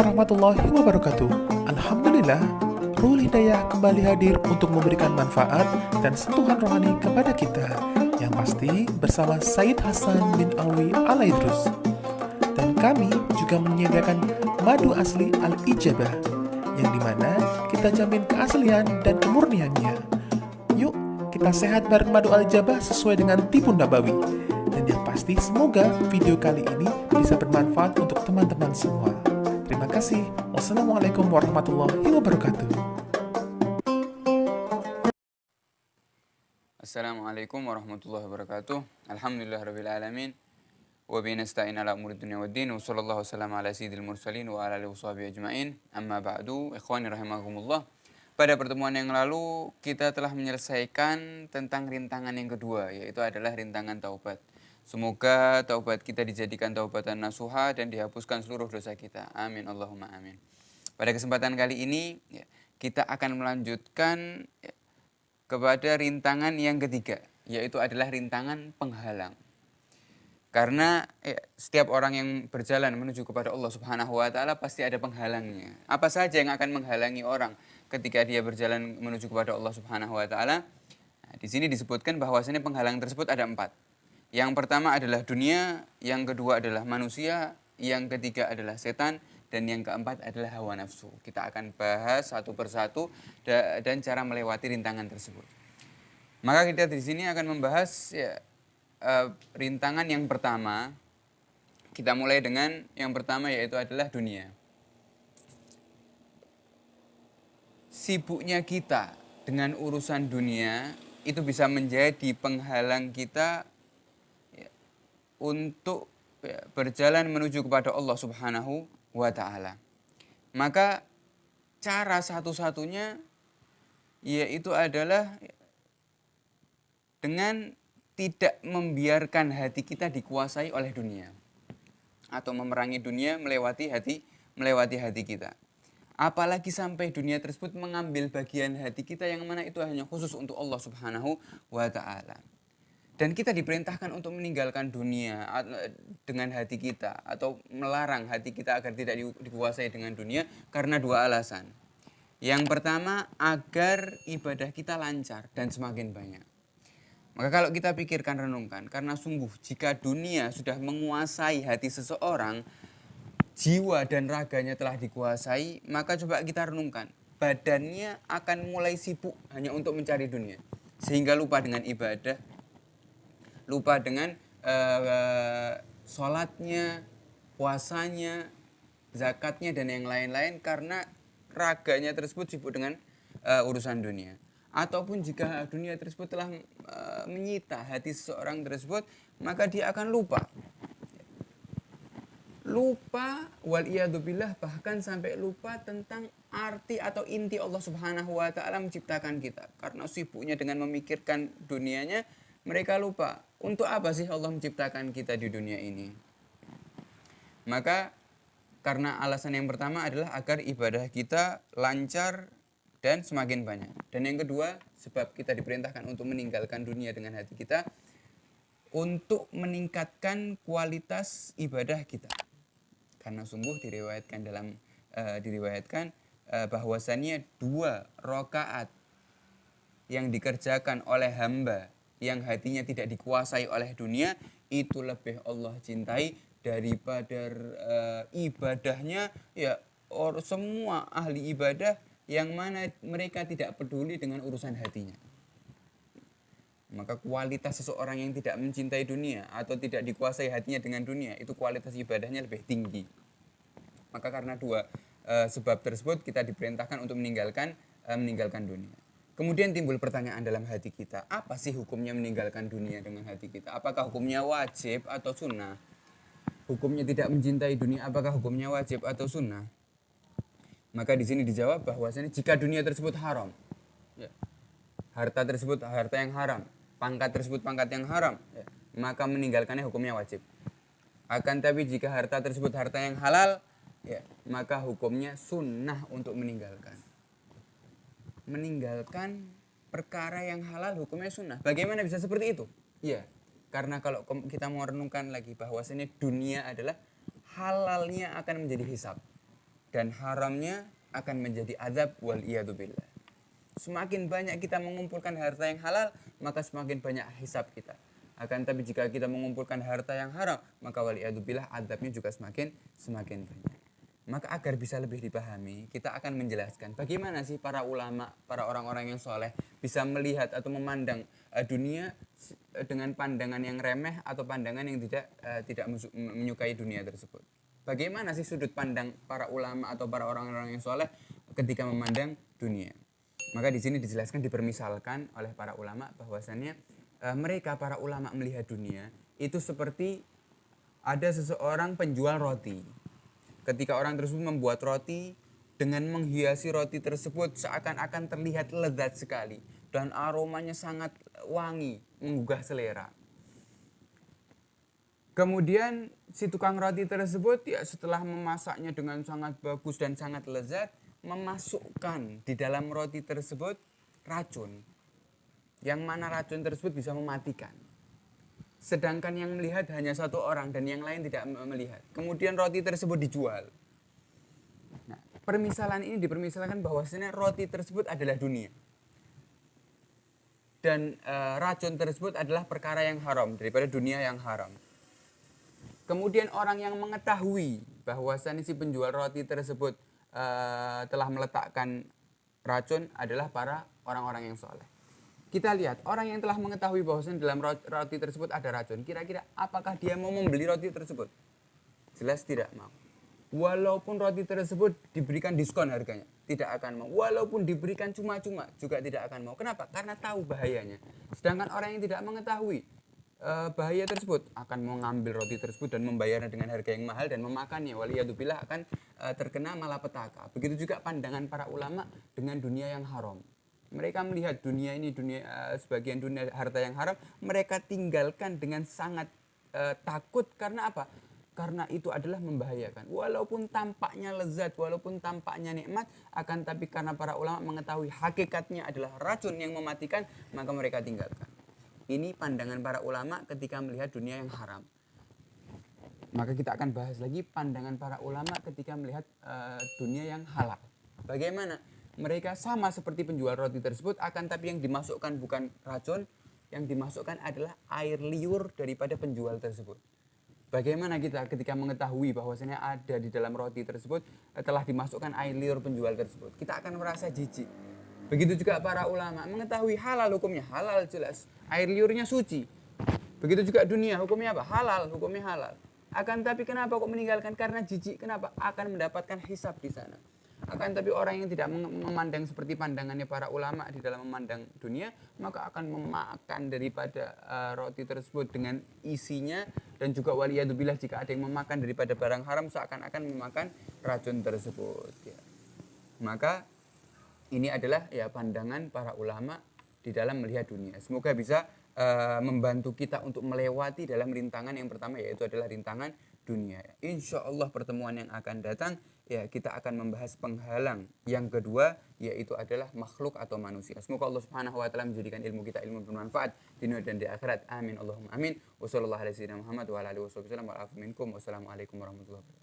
warahmatullahi wabarakatuh. Alhamdulillah, Ruhul Hidayah kembali hadir untuk memberikan manfaat dan sentuhan rohani kepada kita. Yang pasti bersama Said Hasan bin Alwi Alaidrus. Dan kami juga menyediakan madu asli Al-Ijabah, yang dimana kita jamin keaslian dan kemurniannya. Yuk, kita sehat bareng madu Al-Ijabah sesuai dengan tipu nabawi. Dan yang pasti semoga video kali ini bisa bermanfaat untuk teman-teman semua. Terima kasih. Wassalamualaikum warahmatullahi wabarakatuh. Assalamualaikum warahmatullahi wabarakatuh. Alhamdulillahirabbil alamin. Wa bihi nasta'in ala umuri dunya waddin. Wa sallallahu wasallam ala sayyidil mursalin wa ala alihi washabihi ajmain. Amma ba'du, ikhwani rahimakumullah. Pada pertemuan yang lalu kita telah menyelesaikan tentang rintangan yang kedua, yaitu adalah rintangan taubat. Semoga taubat kita dijadikan taubatan nasuha dan dihapuskan seluruh dosa kita. Amin Allahumma amin. Pada kesempatan kali ini kita akan melanjutkan kepada rintangan yang ketiga, yaitu adalah rintangan penghalang. Karena setiap orang yang berjalan menuju kepada Allah Subhanahu wa taala pasti ada penghalangnya. Apa saja yang akan menghalangi orang ketika dia berjalan menuju kepada Allah Subhanahu wa taala? Nah, di sini disebutkan bahwasanya penghalang tersebut ada 4. Yang pertama adalah dunia, yang kedua adalah manusia, yang ketiga adalah setan, dan yang keempat adalah hawa nafsu. Kita akan bahas satu persatu dan cara melewati rintangan tersebut. Maka kita di sini akan membahas rintangan yang pertama. Kita mulai dengan yang pertama, yaitu adalah dunia. Sibuknya kita dengan urusan dunia itu bisa menjadi penghalang kita untuk berjalan menuju kepada Allah Subhanahu wa ta'ala. Maka cara satu-satunya yaitu adalah dengan tidak membiarkan hati kita dikuasai oleh dunia, atau memerangi dunia melewati hati kita. Apalagi sampai dunia tersebut mengambil bagian hati kita yang mana itu hanya khusus untuk Allah Subhanahu wa ta'ala. Dan kita diperintahkan untuk meninggalkan dunia dengan hati kita, atau melarang hati kita agar tidak dikuasai dengan dunia karena 2 alasan. Yang pertama, agar ibadah kita lancar dan semakin banyak. Maka kalau kita pikirkan, renungkan, karena sungguh jika dunia sudah menguasai hati seseorang, jiwa dan raganya telah dikuasai, maka coba kita renungkan, badannya akan mulai sibuk hanya untuk mencari dunia, sehingga lupa dengan ibadah, lupa dengan sholatnya, puasanya, zakatnya, dan yang lain-lain, karena raganya tersebut sibuk dengan urusan dunia. Ataupun jika dunia tersebut telah menyita hati seseorang tersebut, maka dia akan lupa, waliyadzubillah, bahkan sampai lupa tentang arti atau inti Allah Subhanahu wa ta'ala menciptakan kita. Karena sibuknya dengan memikirkan dunianya, mereka lupa untuk apa sih Allah menciptakan kita di dunia ini. Maka karena alasan yang pertama adalah agar ibadah kita lancar dan semakin banyak. Dan yang kedua, sebab kita diperintahkan untuk meninggalkan dunia dengan hati kita, untuk meningkatkan kualitas ibadah kita. Karena sungguh diriwayatkan bahwasannya 2 rakaat yang dikerjakan oleh hamba yang hatinya tidak dikuasai oleh dunia, itu lebih Allah cintai daripada ibadahnya semua ahli ibadah yang mana mereka tidak peduli dengan urusan hatinya. Maka kualitas seseorang yang tidak mencintai dunia atau tidak dikuasai hatinya dengan dunia, itu kualitas ibadahnya lebih tinggi. Maka karena 2 sebab tersebut kita diperintahkan untuk meninggalkan dunia. Kemudian timbul pertanyaan dalam hati kita, apa sih hukumnya meninggalkan dunia dengan hati kita? Apakah hukumnya wajib atau sunnah? Hukumnya tidak mencintai dunia, apakah hukumnya wajib atau sunnah? Maka di sini dijawab bahwasanya jika dunia tersebut haram, harta tersebut harta yang haram, pangkat tersebut pangkat yang haram, maka meninggalkannya hukumnya wajib. Akan tapi jika harta tersebut harta yang halal, maka hukumnya sunnah untuk meninggalkan. Meninggalkan perkara yang halal hukumnya sunnah. Bagaimana bisa seperti itu? Karena kalau kita mau renungkan lagi bahwasanya dunia adalah halalnya akan menjadi hisab. dan haramnya akan menjadi azab wal iyadzubillah. Semakin banyak kita mengumpulkan harta yang halal, maka semakin banyak hisab kita. Akan tapi jika kita mengumpulkan harta yang haram, maka wal iyadzubillah azabnya juga semakin banyak. Maka agar bisa lebih dipahami, kita akan menjelaskan bagaimana sih para ulama, para orang-orang yang soleh bisa melihat atau memandang dunia dengan pandangan yang remeh atau pandangan yang tidak menyukai dunia tersebut. Bagaimana sih sudut pandang para ulama atau para orang-orang yang soleh ketika memandang dunia? Maka di sini dijelaskan, dipermisalkan oleh para ulama bahwasannya mereka para ulama melihat dunia itu seperti ada seseorang penjual roti. Ketika orang tersebut membuat roti dengan menghiasi roti tersebut seakan-akan terlihat lezat sekali dan aromanya sangat wangi, menggugah selera. Kemudian si tukang roti tersebut ya setelah memasaknya dengan sangat bagus dan sangat lezat, memasukkan di dalam roti tersebut racun. Yang mana racun tersebut bisa mematikan. Sedangkan yang melihat hanya satu orang dan yang lain tidak melihat. Kemudian roti tersebut dijual. Nah, permisalan ini dipermisalkan bahwasanya roti tersebut adalah dunia. Dan racun tersebut adalah perkara yang haram daripada dunia yang haram. Kemudian orang yang mengetahui bahwasannya si penjual roti tersebut telah meletakkan racun adalah para orang-orang yang soleh. Kita lihat orang yang telah mengetahui bahwasannya dalam roti tersebut ada racun. Kira-kira apakah dia mau membeli roti tersebut? Jelas tidak mau. Walaupun roti tersebut diberikan diskon harganya, tidak akan mau. Walaupun diberikan cuma-cuma juga tidak akan mau. Kenapa? Karena tahu bahayanya. Sedangkan orang yang tidak mengetahui bahaya tersebut akan mengambil roti tersebut dan membayarnya dengan harga yang mahal dan memakannya. Waliyadzubillah akan terkena malapetaka. Begitu juga pandangan para ulama dengan dunia yang haram. Mereka melihat dunia ini sebagian dunia harta yang haram, mereka tinggalkan dengan sangat takut. Karena apa? Karena itu adalah membahayakan. Walaupun tampaknya lezat, walaupun tampaknya nikmat, akan tapi karena para ulama mengetahui hakikatnya adalah racun yang mematikan, maka mereka tinggalkan. Ini pandangan para ulama ketika melihat dunia yang haram. Maka kita akan bahas lagi pandangan para ulama ketika melihat dunia yang halal. Bagaimana? Mereka sama seperti penjual roti tersebut, akan tapi yang dimasukkan bukan racun, yang dimasukkan adalah air liur daripada penjual tersebut. Bagaimana kita ketika mengetahui bahwasanya ada di dalam roti tersebut telah dimasukkan air liur penjual tersebut? Kita akan merasa jijik. Begitu juga para ulama mengetahui halal hukumnya, halal jelas. Air liurnya suci. Begitu juga dunia hukumnya apa? Halal, hukumnya halal. Akan tapi kenapa kok meninggalkan? Karena jijik. Kenapa? Akan mendapatkan hisab di sana. Akan tapi orang yang tidak memandang seperti pandangannya para ulama di dalam memandang dunia, maka akan memakan daripada roti tersebut dengan isinya, dan juga waliyadzubillah jika ada yang memakan daripada barang haram seakan-akan memakan racun tersebut. Ya. Maka ini adalah ya pandangan para ulama di dalam melihat dunia. Semoga bisa membantu kita untuk melewati dalam rintangan yang pertama, yaitu adalah rintangan dunia. Insya Allah pertemuan yang akan datang ya kita akan membahas penghalang yang kedua, yaitu adalah makhluk atau manusia. Semoga Allah Subhanahu wa taala menjadikan ilmu kita ilmu bermanfaat di dunia dan di akhirat. Amin Allahumma amin. Wassalamualaikum warahmatullahi wabarakatuh.